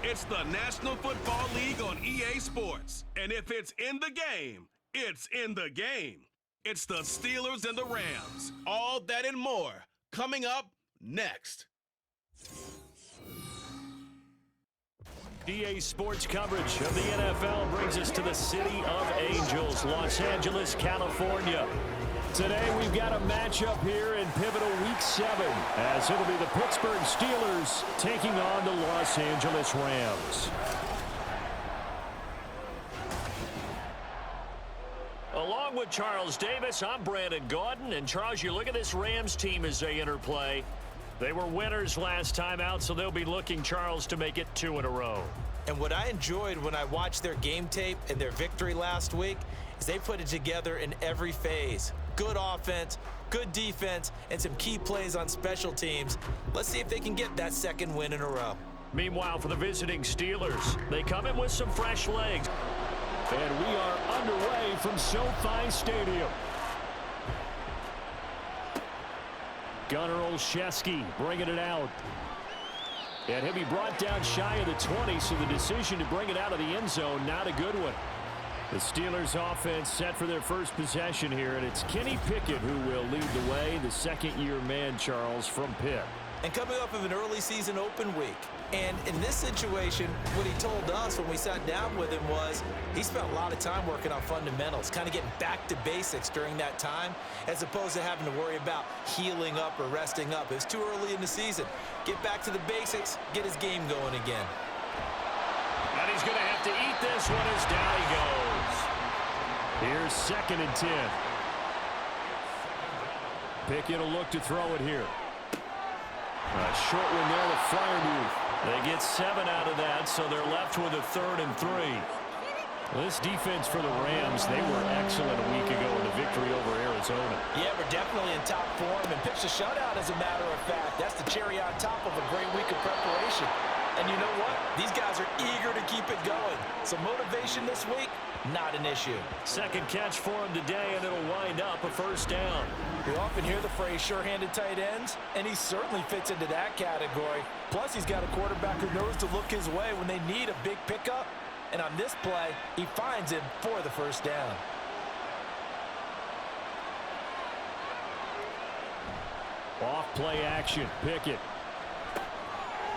It's the National Football League on EA Sports. And if it's in the game, it's in the game. It's the Steelers and the Rams. All that and more coming up next. EA Sports coverage of the NFL brings us to the City of Angels, Los Angeles, California. Today we've got a matchup here in pivotal Week 7, as it'll be the Pittsburgh Steelers taking on the Los Angeles Rams. Along with Charles Davis, I'm Brandon Gaudin. And Charles, you look at this Rams team as they interplay. They were winners last time out, so they'll be looking, Charles, to make it 2 in a row. And what I enjoyed when I watched their game tape and their victory last week is they put it together in every phase. Good offense, good defense, and some key plays on special teams. Let's see if they can get that second win in a row. Meanwhile, for the visiting Steelers, they come in with some fresh legs. And we are underway from SoFi Stadium. Gunnar Olszewski bringing it out. And he'll be brought down shy of the 20, so the decision to bring it out of the end zone, not a good one. The Steelers offense set for their first possession here, and it's Kenny Pickett who will lead the way, the second-year man, Charles, from Pitt. And coming off of an early season open week. And in this situation, what he told us when we sat down with him was he spent a lot of time working on fundamentals, kind of getting back to basics during that time, as opposed to having to worry about healing up or resting up. It was too early in the season. Get back to the basics, get his game going again. And he's going to have to eat this one as down he goes. Here's 2nd and 10. Pickett will look to throw it here. A short one there, the flyer move. They get 7 out of that, so they're left with a 3rd and 3. Well, this defense for the Rams, they were excellent a week ago in the victory over Arizona. Yeah, we're definitely in top form and pitched a shutout, as a matter of fact. That's the cherry on top of a great week of preparation. And you know what? These guys are eager to keep it going. So motivation this week, not an issue. Second catch for him today, and it'll wind up a 1st down. You often hear the phrase sure-handed tight ends, and he certainly fits into that category. Plus, he's got a quarterback who knows to look his way when they need a big pickup. And on this play, he finds him for the 1st down. Off play action, Pickett.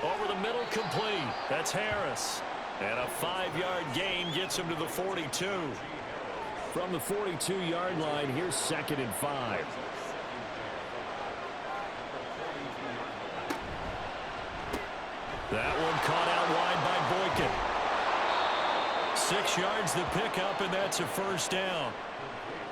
Over the middle, complete. That's Harris. And a 5-yard gain gets him to the 42. From the 42-yard line, here's 2nd and 5. That one caught out wide by Boykin. 6 yards to pick up, and that's a 1st down.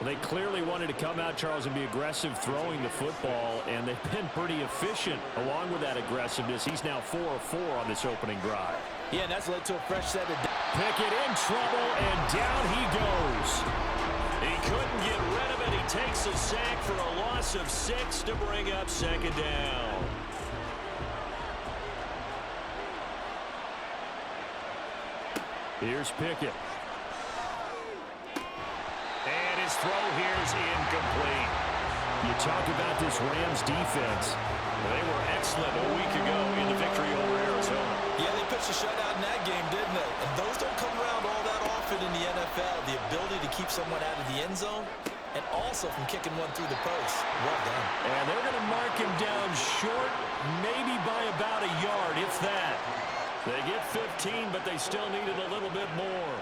Well, they clearly wanted to come out, Charles, and be aggressive throwing the football, and they've been pretty efficient along with that aggressiveness. He's now 4 of 4 on this opening drive. Yeah, and that's led to a fresh set of... Pickett in trouble, and down he goes. He couldn't get rid of it. He takes a sack for a loss of 6 to bring up 2nd down. Here's Pickett. And his throw here is incomplete. You talk about this Rams defense. They were excellent a week ago in the victory over Arizona. Yeah, they pitched a shutout in that game, didn't they? And those don't come around all that often in the NFL. The ability to keep someone out of the end zone and also from kicking one through the post. Well done. And they're going to mark him down short, maybe by about a yard, if that. They get 15, but they still needed a little bit more.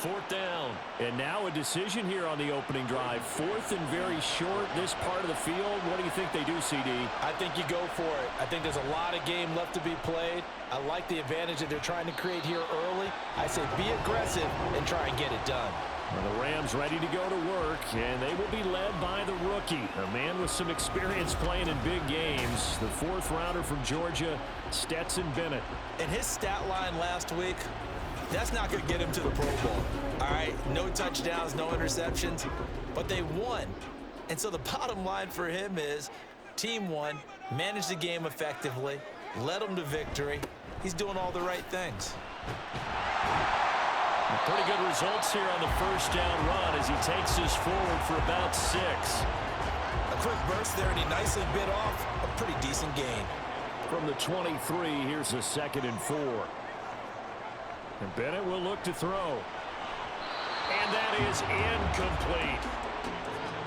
4th down. And now a decision here on the opening drive. 4th and very short, this part of the field. What do you think they do, CD? I think you go for it. I think there's a lot of game left to be played. I like the advantage that they're trying to create here early. I say be aggressive and try and get it done. Well, the Rams ready to go to work, and they will be led by the rookie, a man with some experience playing in big games, the 4th rounder from Georgia, Stetson Bennett. And his stat line last week, that's not going to get him to the Pro Bowl. All right, no touchdowns, no interceptions, but they won. And so the bottom line for him is team won, managed the game effectively, led them to victory. He's doing all the right things. Pretty good results here on the 1st down run as he takes us forward for about 6. A quick burst there, and he nicely bit off a pretty decent gain. From the 23, here's a 2nd and 4. And Bennett will look to throw. And that is incomplete.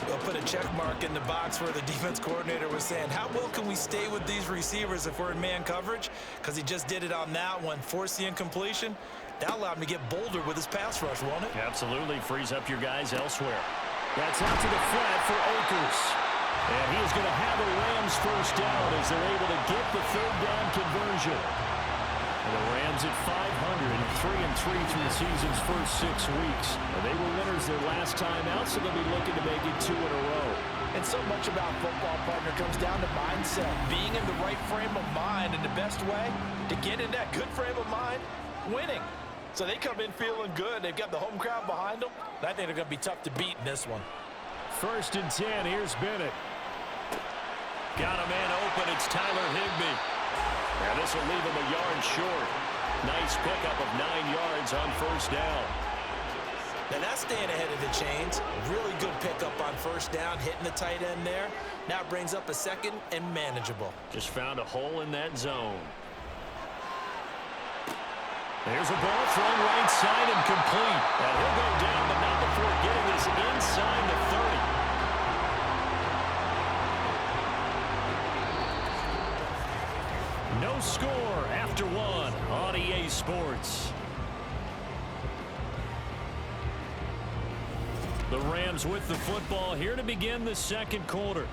They'll put a check mark in the box where the defense coordinator was saying, how well can we stay with these receivers if we're in man coverage? Because he just did it on that one, forced the incompletion. That allowed him to get bolder with his pass rush, won't it? Absolutely. Frees up your guys elsewhere. That's out to the flat for Akers. And he is going to have a Rams first down as they're able to get the third down conversion. And the Rams at 500, 3-3 through the season's first 6 weeks. And they were winners their last time out, so they'll be looking to make it 2 in a row. And so much about football, partner, comes down to mindset. Being in the right frame of mind, and the best way to get in that good frame of mind, winning. So they come in feeling good. They've got the home crowd behind them. I think they're going to be tough to beat in this one. 1st and 10, here's Bennett. Got a man open, it's Tyler Higbee. Now this will leave him a yard short. Nice pickup of 9 yards on first down. Now that's staying ahead of the chains. Really good pickup on first down, hitting the tight end there. Now it brings up a second and manageable. Just found a hole in that zone. There's a ball thrown right side and complete. And he'll go down, but not before getting this inside the 30. No score after 1 on EA Sports. The Rams with the football here to begin the second quarter.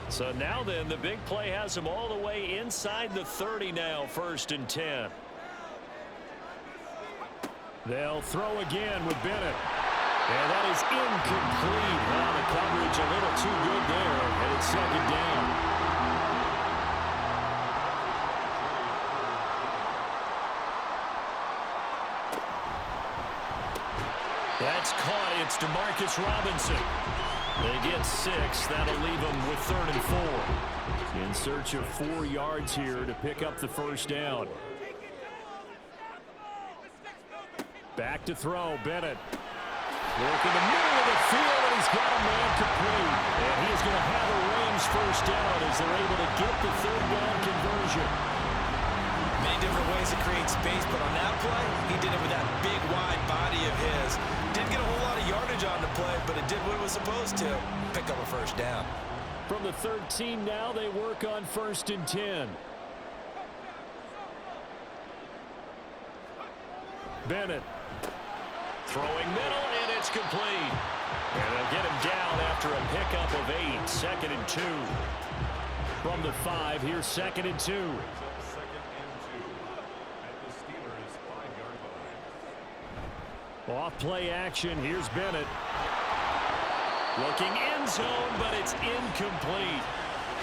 So now then, the big play has them all the way inside the 30 now, 1st and 10. They'll throw again with Bennett. And that is incomplete. Well, the coverage a little too good there, and it's 2nd down. That's caught. It's DeMarcus Robinson. They get 6. That'll leave them with 3rd and 4. In search of 4 yards here to pick up the first down. Back to throw, Bennett. Work in the middle of the field, and he's got a man complete. And he is going to have a Rams first down as they're able to get the third down conversion. Many different ways to create space, but on that play, he did it with that big, wide body of his. Didn't get a whole lot of yardage on the play, but it did what it was supposed to. Pick up a first down. From the 13 now, they work on 1st and 10. Bennett. Throwing middle, and it's complete. And they'll get him down after a pickup of 8. 2nd and 2. From the 5, here's 2nd and 2. Off play action, here's Bennett. Looking end zone, but it's incomplete.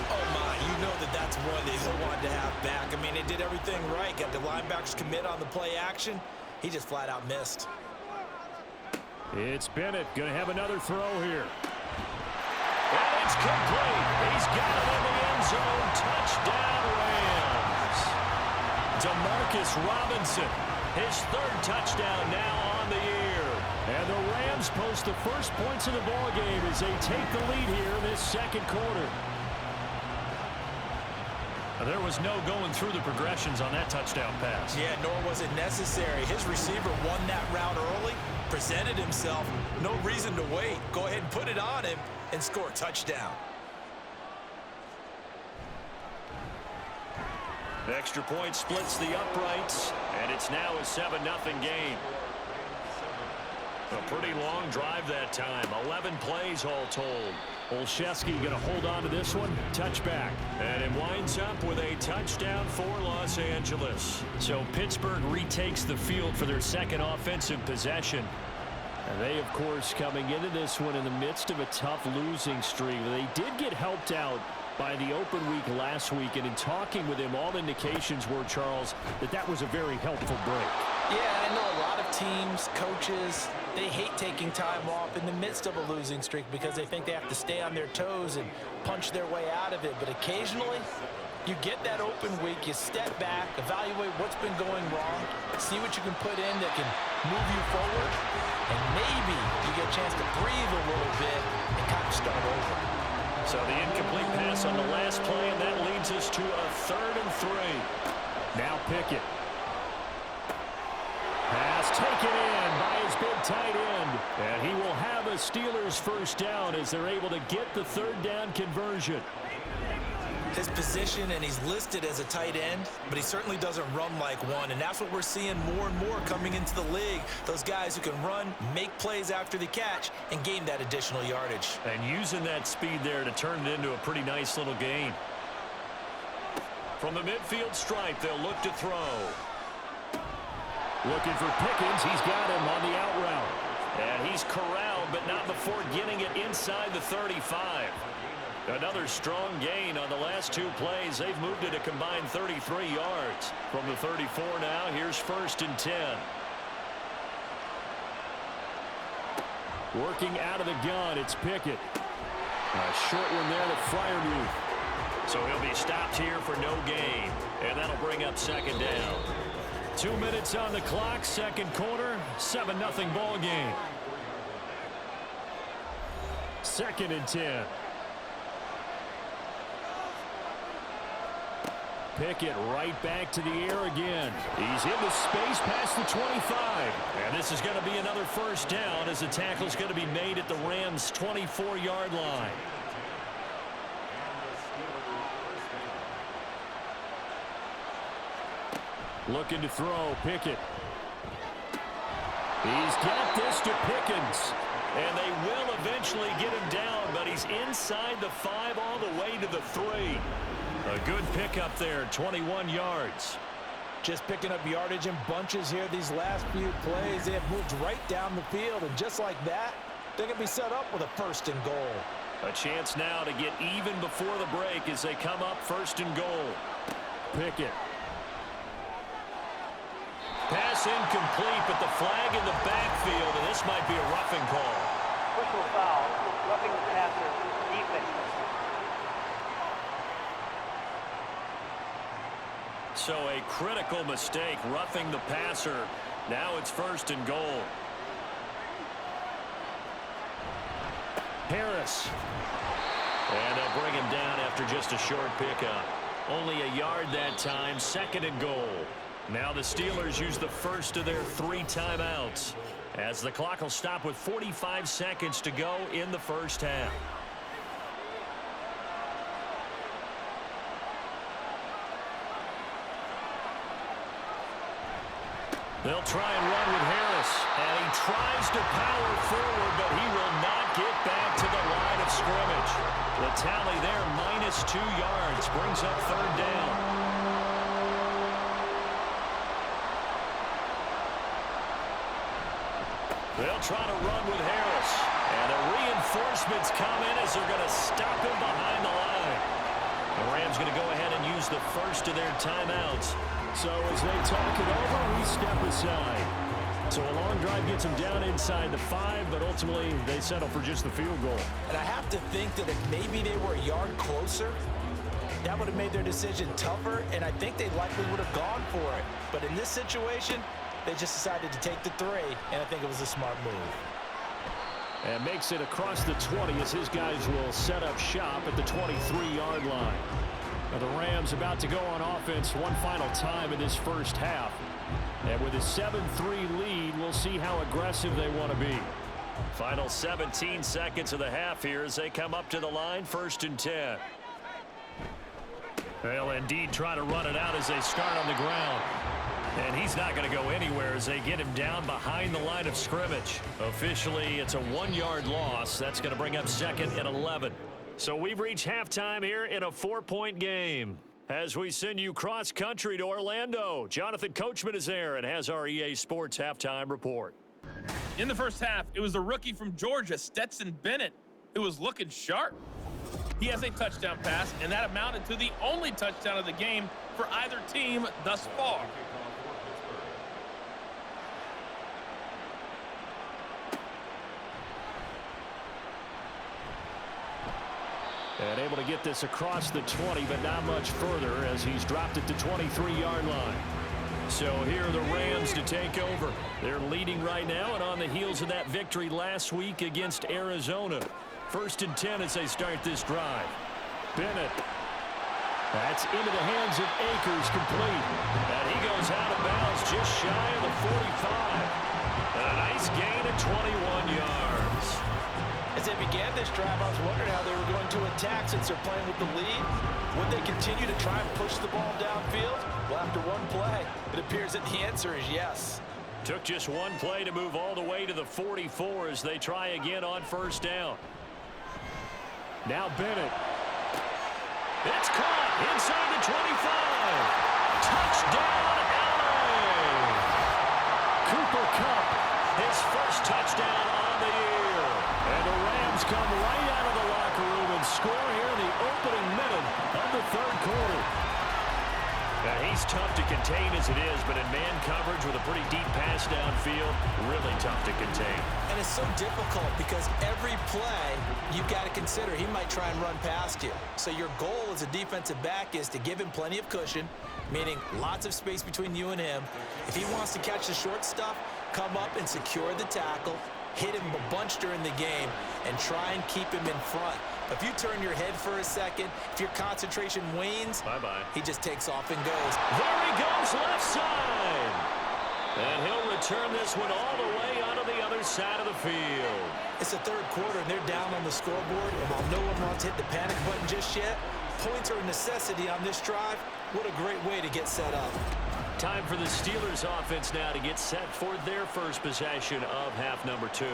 Oh my, you know that's one that he'll want to have back. I mean, they did everything right. Got the linebackers commit on the play action. He just flat out missed. It's Bennett going to have another throw here. And it's complete. He's got it in the end zone. Touchdown, Rams. DeMarcus Robinson, his 3rd touchdown now on the year. And the Rams post the first points of the ballgame as they take the lead here in this second quarter. There was no going through the progressions on that touchdown pass. Yeah, nor was it necessary. His receiver won that route early, presented himself. No reason to wait. Go ahead and put it on him and score a touchdown. Extra point splits the uprights, and it's now a 7-0 game. A pretty long drive that time. 11 plays all told. Olszewski going to hold on to this one. Touchback. And it winds up with a touchdown for Los Angeles. So Pittsburgh retakes the field for their second offensive possession. And they, of course, coming into this one in the midst of a tough losing streak. They did get helped out by the open week last week. And in talking with him, all indications were, Charles, that was a very helpful break. Yeah, I know a lot of teams, coaches, they hate taking time off in the midst of a losing streak because they think they have to stay on their toes and punch their way out of it. But occasionally, you get that open week, you step back, evaluate what's been going wrong, see what you can put in that can move you forward, and maybe you get a chance to breathe a little bit and kind of start over. So the incomplete pass on the last play, and that leads us to a 3rd and 3. Now Pickett. Pass taken in by his big tight end. And he will have a Steelers first down as they're able to get the third down conversion. His position, and he's listed as a tight end, but he certainly doesn't run like one, and that's what we're seeing more and more coming into the league. Those guys who can run, make plays after the catch, and gain that additional yardage. And using that speed there to turn it into a pretty nice little gain. From the midfield stripe, they'll look to throw. Looking for Pickens. He's got him on the out route. And he's corralled, but not before getting it inside the 35. Another strong gain on the last two plays. They've moved it a combined 33 yards. From the 34 now, here's 1st and 10. Working out of the gun, it's Pickett. A short one there to Freiermuth. So he'll be stopped here for no gain. And that'll bring up 2nd down. 2 minutes on the clock, second quarter, 7-0 ball game. 2nd and 10. Pickett right back to the air again. He's into space past the 25. And this is going to be another first down as the tackle's going to be made at the Rams' 24-yard line. Looking to throw, Pickett. He's got this to Pickens. And they will eventually get him down, but he's inside the 5 all the way to the 3. A good pickup there, 21 yards. Just picking up yardage in bunches here these last few plays. They have moved right down the field, and just like that, they're going to be set up with a 1st and goal. A chance now to get even before the break as they come up 1st and goal. Pickett. Pass incomplete, but the flag in the backfield, and this might be a roughing call. Personal foul, roughing the passer, defense. So a critical mistake, roughing the passer. Now it's 1st and goal. Harris. And they'll bring him down after just a short pickup. Only a yard that time, 2nd and goal. Now the Steelers use the first of their 3 timeouts as the clock will stop with 45 seconds to go in the first half. They'll try and run with Harris, and he tries to power forward, but he will not get back to the line of scrimmage. The tally there, -2 yards, brings up 3rd down. They'll try to run with Harris. And the reinforcements come in as they're going to stop him behind the line. The Rams going to go ahead and use the first of their timeouts. So as they talk it over, we step aside. So a long drive gets them down inside the 5, but ultimately they settle for just the field goal. And I have to think that if maybe they were a yard closer, that would have made their decision tougher, and I think they likely would have gone for it. But in this situation, they just decided to take the 3, and I think it was a smart move. And makes it across the 20 as his guys will set up shop at the 23-yard line. Now the Rams about to go on offense one final time in this first half. And with a 7-3 lead, we'll see how aggressive they want to be. Final 17 seconds of the half here as they come up to the line, 1st and 10. They'll indeed try to run it out as they start on the ground. And he's not going to go anywhere as they get him down behind the line of scrimmage. Officially, it's a 1-yard loss. That's going to bring up 2nd and 11. So we've reached halftime here in a 4-point game. As we send you cross-country to Orlando, Jonathan Coachman is there and has our EA Sports halftime report. In the first half, it was the rookie from Georgia, Stetson Bennett, who was looking sharp. He has a touchdown pass, and that amounted to the only touchdown of the game for either team thus far. And able to get this across the 20, but not much further as he's dropped it to 23-yard line. So here are the Rams to take over. They're leading right now and on the heels of that victory last week against Arizona. 1st and 10 as they start this drive. Bennett. That's into the hands of Akers, complete. And he goes out of bounds just shy of the 45. And a nice gain of 21 yards. As they began this drive, I was wondering how they were going to attack since they're playing with the lead. Would they continue to try and push the ball downfield? Well, after one play, it appears that the answer is yes. Took just one play to move all the way to the 44 as they try again on first down. Now Bennett. It's caught inside the 25. Touchdown, LA! Cooper Kupp, his first touchdown on the year. And the Rams come right out of the locker room and score here in the opening minute of the third quarter. Now, he's tough to contain as it is, but in man coverage with a pretty deep pass downfield, really tough to contain. And it's so difficult because every play you've got to consider he might try and run past you. So your goal as a defensive back is to give him plenty of cushion, meaning lots of space between you and him. If he wants to catch the short stuff, come up and secure the tackle, hit him a bunch during the game, and try and keep him in front. If you turn your head for a second, if your concentration wanes, he just takes off and goes. There he goes, left side. And he'll return this one all the way onto the other side of the field. It's the third quarter, and they're down on the scoreboard. And while no one wants to hit the panic button just yet, points are a necessity on this drive. What a great way to get set up. Time for the Steelers offense now to get set for their first possession of half number 2.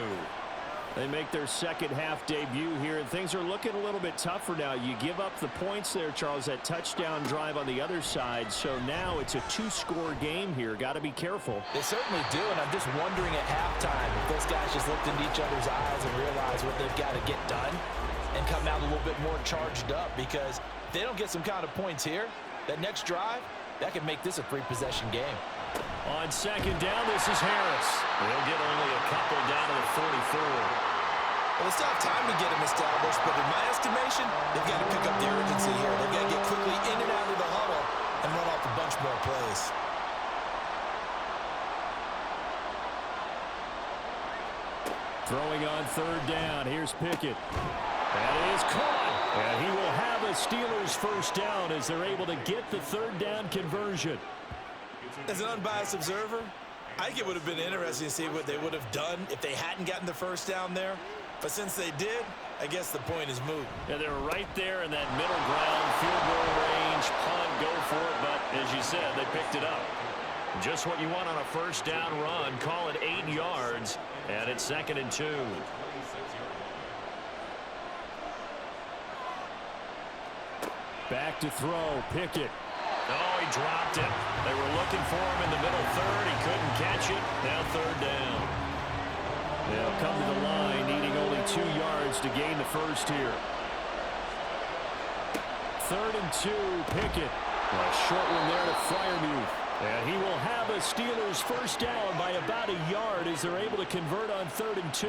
They make their second half debut here, and things are looking a little bit tougher now. You give up the points there, Charles, that touchdown drive on the other side. So now it's a 2-score game here. Got to be careful. They certainly do, and I'm just wondering at halftime if those guys just looked into each other's eyes and realized what they've got to get done and come out a little bit more charged up, because if they don't get some kind of points here, that next drive, that could make this a 3-possession game. On second down, this is Harris. They'll get only a couple down to the 44. Well, they still have time to get him established, but in my estimation, they've got to pick up the urgency here. They've got to get quickly in and out of the huddle and run off a bunch more plays. Throwing on third down, here's Pickett. That is caught, and he will have a Steelers first down as they're able to get the third down conversion. As an unbiased observer, I think it would have been interesting to see what they would have done if they hadn't gotten the first down there. But since they did, I guess the point is moot. Yeah, they're right there in that middle ground, field goal range, punt, go for it. But as you said, they picked it up. Just what you want on a first down run. Call it 8 yards, and it's 2nd and 2. Back to throw, Pickett. Oh, he dropped it. They were looking for him in the middle third. He couldn't catch it. Now third down. They'll come to the line, needing only 2 yards to gain the first here. 3rd and 2, Pickett. A short one there to Freiermuth. And he will have a Steelers first down by about a yard as they're able to convert on 3rd and 2.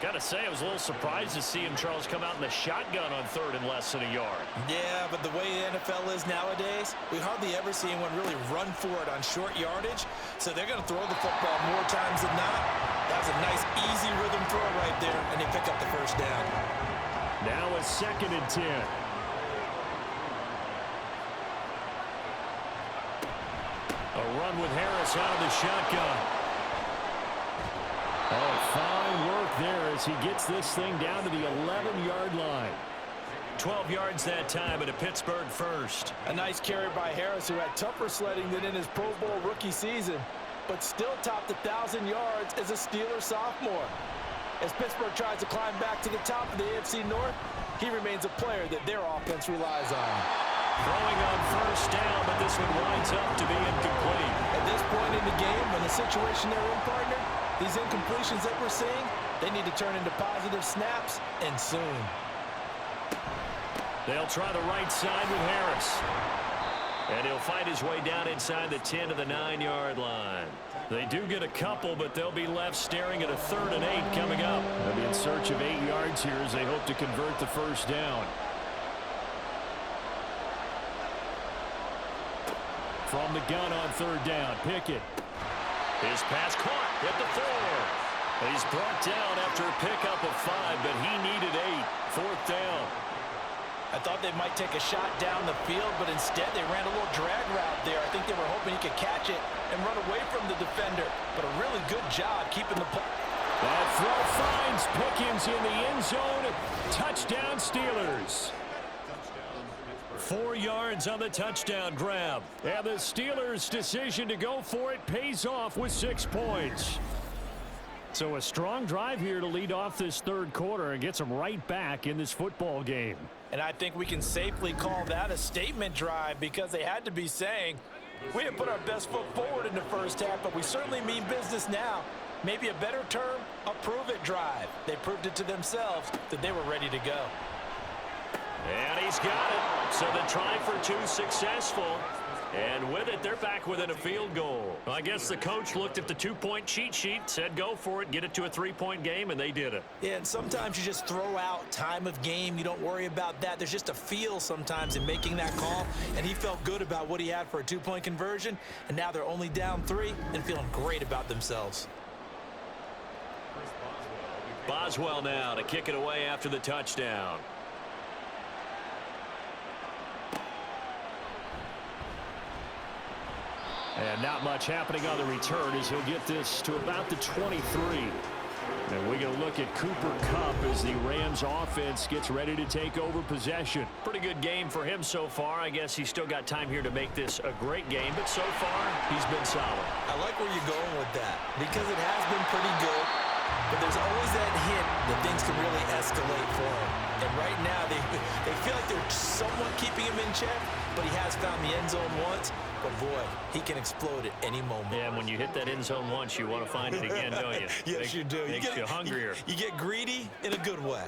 Got to say, I was a little surprised to see him, Charles, come out in the shotgun on 3rd and less than a yard. Yeah, but the way the NFL is nowadays, we hardly ever see anyone really run for it on short yardage. So they're going to throw the football more times than not. That was a nice, easy rhythm throw right there, and they pick up the first down. Now a 2nd and 10. A run with Harris out of the shotgun. Oh, fine work there as he gets this thing down to the 11-yard line. 12 yards that time, and a Pittsburgh first. A nice carry by Harris, who had tougher sledding than in his Pro Bowl rookie season, but still topped 1,000 yards as a Steelers sophomore. As Pittsburgh tries to climb back to the top of the AFC North, he remains a player that their offense relies on. Throwing on first down, but this one winds up to be incomplete. At this point in the game, when the situation they're in, partner, these incompletions that we're seeing, they need to turn into positive snaps, and soon. They'll try the right side with Harris. And he'll fight his way down inside the 10 to the 9-yard line. They do get a couple, but they'll be left staring at a 3rd and 8 coming up. They'll be in search of 8 yards here as they hope to convert the first down. From the gun on 3rd down, Pickett. His pass caught at the 4. He's brought down after a pickup of 5, but he needed 8. 4th down. I thought they might take a shot down the field, but instead they ran a little drag route there. I think they were hoping he could catch it and run away from the defender. But a really good job keeping the ball. That throw finds Pickens in the end zone. Touchdown, Steelers. 4 yards on the touchdown grab. And the Steelers' decision to go for it pays off with 6 points. So a strong drive here to lead off this third quarter and gets them right back in this football game. And I think we can safely call that a statement drive because they had to be saying, we didn't put our best foot forward in the first half, but we certainly mean business now. Maybe a better term, a prove-it drive. They proved it to themselves that they were ready to go. And he's got it. So the try for 2 successful. And with it, they're back within a field goal. Well, I guess the coach looked at the 2-point cheat sheet, said go for it, get it to a 3-point game, and they did it. Yeah, and sometimes you just throw out time of game. You don't worry about that. There's just a feel sometimes in making that call, and he felt good about what he had for a 2-point conversion, and now they're only down 3 and feeling great about themselves. Boswell now to kick it away after the touchdown. And not much happening on the return as he'll get this to about the 23. And we're going to look at Cooper Kupp as the Rams offense gets ready to take over possession. Pretty good game for him so far. I guess he's still got time here to make this a great game, but so far he's been solid. I like where you're going with that because it has been pretty good, but there's always that hint that things can really escalate for him. And right now they feel like they're somewhat keeping him in check, but he has found the end zone once. But, boy, he can explode at any moment. Yeah, and when you hit that end zone once, you want to find it again, don't you? Yes, you do. Makes you hungrier. You get greedy in a good way.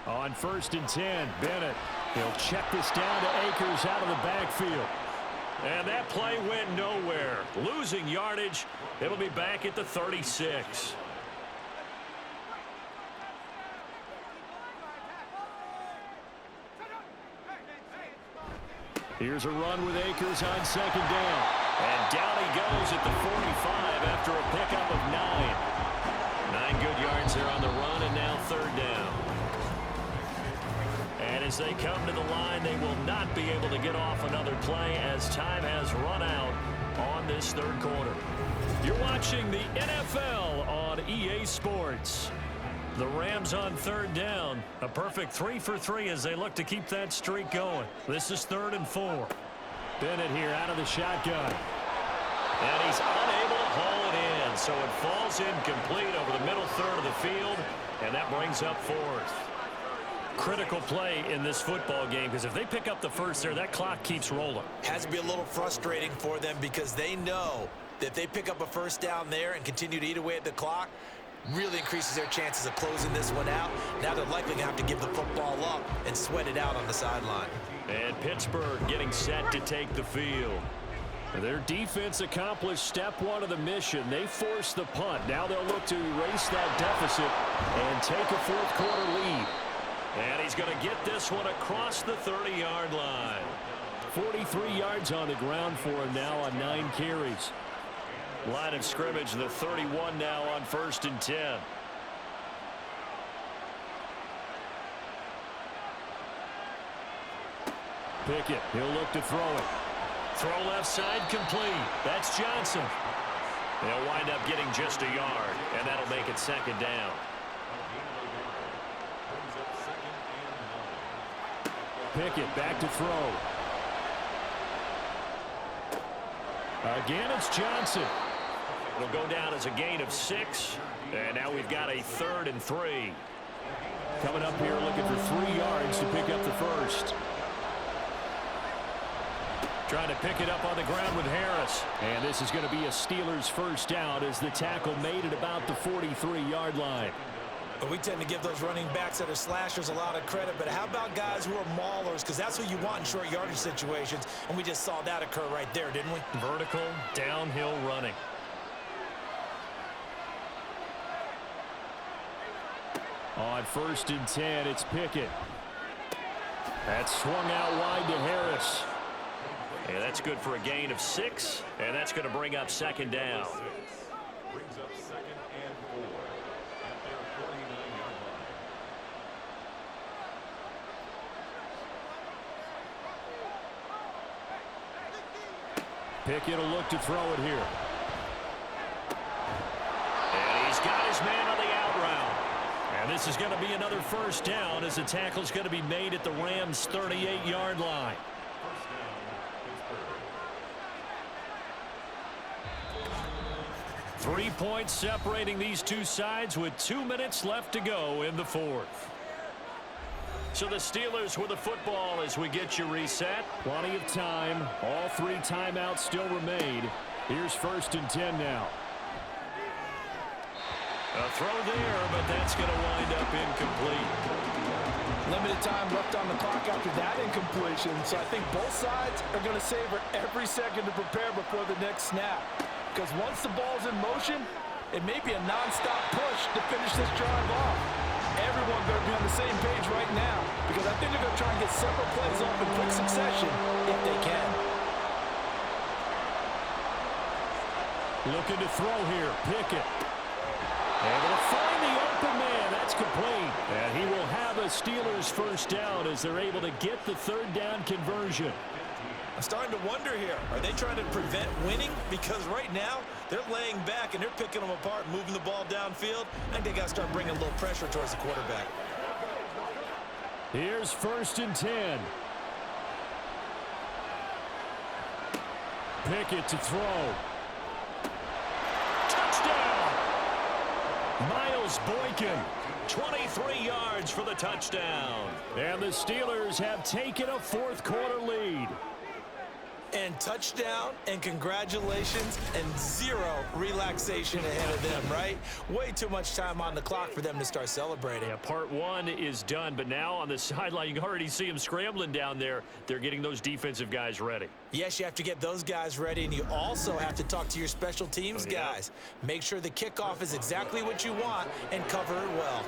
On 1st and 10, Bennett. He'll check this down to Akers out of the backfield. And that play went nowhere. Losing yardage. It'll be back at the 36. Here's a run with Akers on 2nd down. And down he goes at the 45 after a pickup of 9. 9 good yards there on the run, and now 3rd down. And as they come to the line, they will not be able to get off another play as time has run out on this 3rd quarter. You're watching the NFL on EA Sports. The Rams on 3rd down. A perfect 3 for 3 as they look to keep that streak going. This is 3rd and 4. Bennett here out of the shotgun. And he's unable to haul it in. So it falls incomplete over the middle third of the field. And that brings up 4th. Critical play in this football game because if they pick up the first there, that clock keeps rolling. Has to be a little frustrating for them because they know that if they pick up a first down there and continue to eat away at the clock, really increases their chances of closing this one out. Now they're likely going to have to give the football up and sweat it out on the sideline. And Pittsburgh getting set to take the field. Their defense accomplished step 1 of the mission. They forced the punt. Now they'll look to erase that deficit and take a 4th quarter lead. And he's going to get this one across the 30-yard line. 43 yards on the ground for him now on 9 carries. Line of scrimmage, the 31 now on 1st and 10. Pickett, he'll look to throw it. Throw left side complete. That's Johnson. They'll wind up getting just a yard, and that'll make it 2nd down. Pickett back to throw. Again, it's Johnson. It'll go down as a gain of 6, and now we've got a 3rd and 3. Coming up here looking for 3 yards to pick up the first. Trying to pick it up on the ground with Harris. And this is going to be a Steelers first down as the tackle made at about the 43-yard line. But we tend to give those running backs that are slashers a lot of credit, but how about guys who are maulers? Because that's what you want in short yardage situations, and we just saw that occur right there, didn't we? Vertical, downhill running. On 1st and 10, it's Pickett. That's swung out wide to Harris. And that's good for a gain of 6, and that's going to bring up 2nd down. Brings up 2nd and 4 at their 49-yard Pickett will look to throw it here. And he's got his man on the out route. And this is going to be another first down as the tackle's going to be made at the Rams' 38-yard line. First down, 3 points separating these two sides with 2 minutes left to go in the fourth. So the Steelers with the football as we get you reset. Plenty of time. All 3 timeouts still remain. Here's 1st and 10 now. A throw there, but that's going to wind up incomplete. Limited time left on the clock after that incompletion, so I think both sides are going to savor every second to prepare before the next snap. Because once the ball's in motion, it may be a non-stop push to finish this drive off. Everyone better be on the same page right now, because I think they're going to try and get several plays off in quick succession if they can. Looking to throw here. Pickett. Able to find the open man. That's complete. And he will have a Steelers first down as they're able to get the 3rd down conversion. I'm starting to wonder here, are they trying to prevent winning? Because right now, they're laying back and they're picking them apart, moving the ball downfield. I think they got to start bringing a little pressure towards the quarterback. Here's 1st and 10. Pickett to throw. Touchdown! Miles Boykin, 23 yards for the touchdown. And the Steelers have taken a 4th quarter lead. And touchdown, and congratulations, and 0 relaxation ahead of them, right? Way too much time on the clock for them to start celebrating. Yeah, part 1 is done, but now on the sideline, you can already see them scrambling down there. They're getting those defensive guys ready. Yes, you have to get those guys ready, and you also have to talk to your special teams guys. Make sure the kickoff is exactly what you want and cover it well.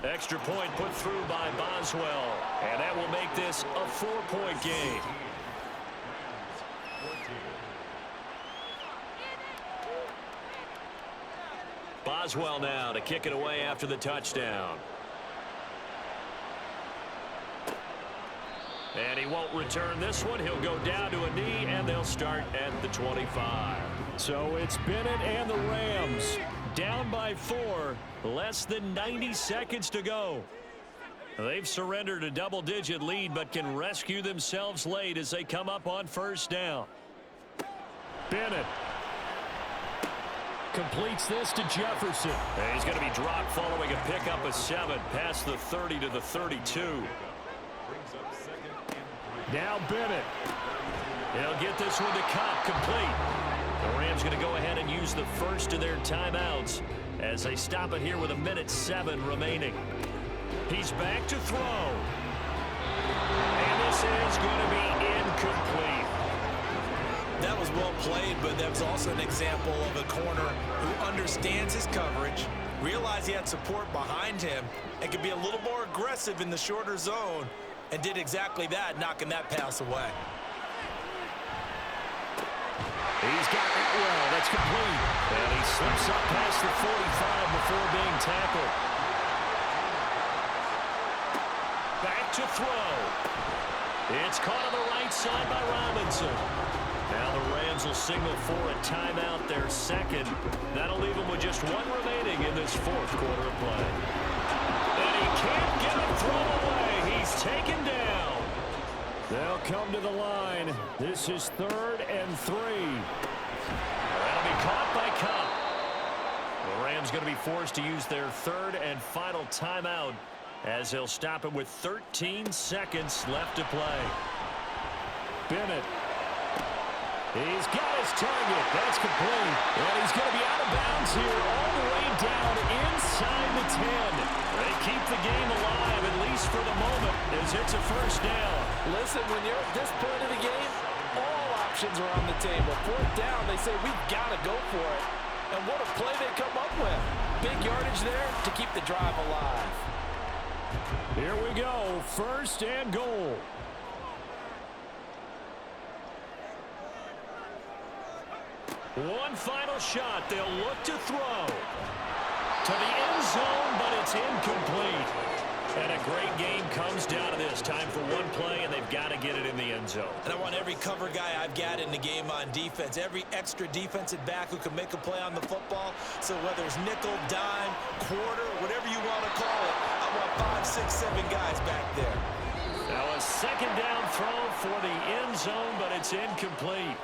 Extra point put through by Boswell, and that will make this a 4-point game. Boswell now to kick it away after the touchdown. And he won't return this one. He'll go down to a knee, and they'll start at the 25. So it's Bennett and the Rams down by 4. Less than 90 seconds to go. They've surrendered a double-digit lead, but can rescue themselves late as they come up on 1st down. Bennett completes this to Jefferson. And he's going to be dropped following a pickup of 7 past the 30 to the 32. Now Bennett. He'll get this one to Cup, complete. The Rams going to go ahead and use the first of their timeouts as they stop it here with 1:07 remaining. He's back to throw. And this is going to be incomplete. That was well played, but that was also an example of a corner who understands his coverage, realized he had support behind him, and could be a little more aggressive in the shorter zone, and did exactly that, knocking that pass away. He's got that well. That's complete. And he slips up past the 45 before being tackled. Back to throw. It's caught on the right side by Robinson. Now the Rams will signal for a timeout, their 2nd. That'll leave them with just 1 remaining in this 4th quarter of play. And he can't get a throw away. He's taken down. They'll come to the line. This is 3rd and 3. That'll be caught by Cup. The Rams going to be forced to use their 3rd and final timeout as they'll stop it with 13 seconds left to play. Bennett. He's got his target. That's complete. And he's going to be out of bounds here all the way down inside the 10. They keep the game alive, at least for the moment, as it's a first down. Listen, when you're at this point of the game, all options are on the table. 4th down, they say, we've got to go for it. And what a play they come up with. Big yardage there to keep the drive alive. Here we go, 1st and goal. One final shot. They'll look to throw to the end zone, but it's incomplete. And a great game comes down to this. Time for one play, and they've got to get it in the end zone. And I want every cover guy I've got in the game on defense, every extra defensive back who can make a play on the football. So whether it's nickel, dime, quarter, whatever you want to call it, I want 5, 6, 7 guys back there. Now a second down throw for the end zone, but it's incomplete.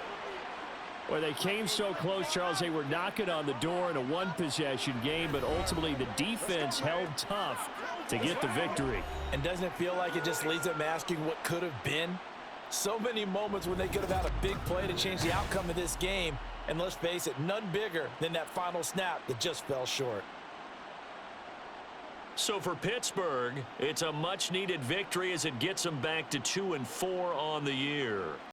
Well, they came so close, Charles. They were knocking on the door in a one-possession game, but ultimately the defense held tough to get the victory. And doesn't it feel like it just leaves them asking what could have been? So many moments when they could have had a big play to change the outcome of this game. And let's face it, none bigger than that final snap that just fell short. So for Pittsburgh, it's a much-needed victory as it gets them back to 2-4 on the year.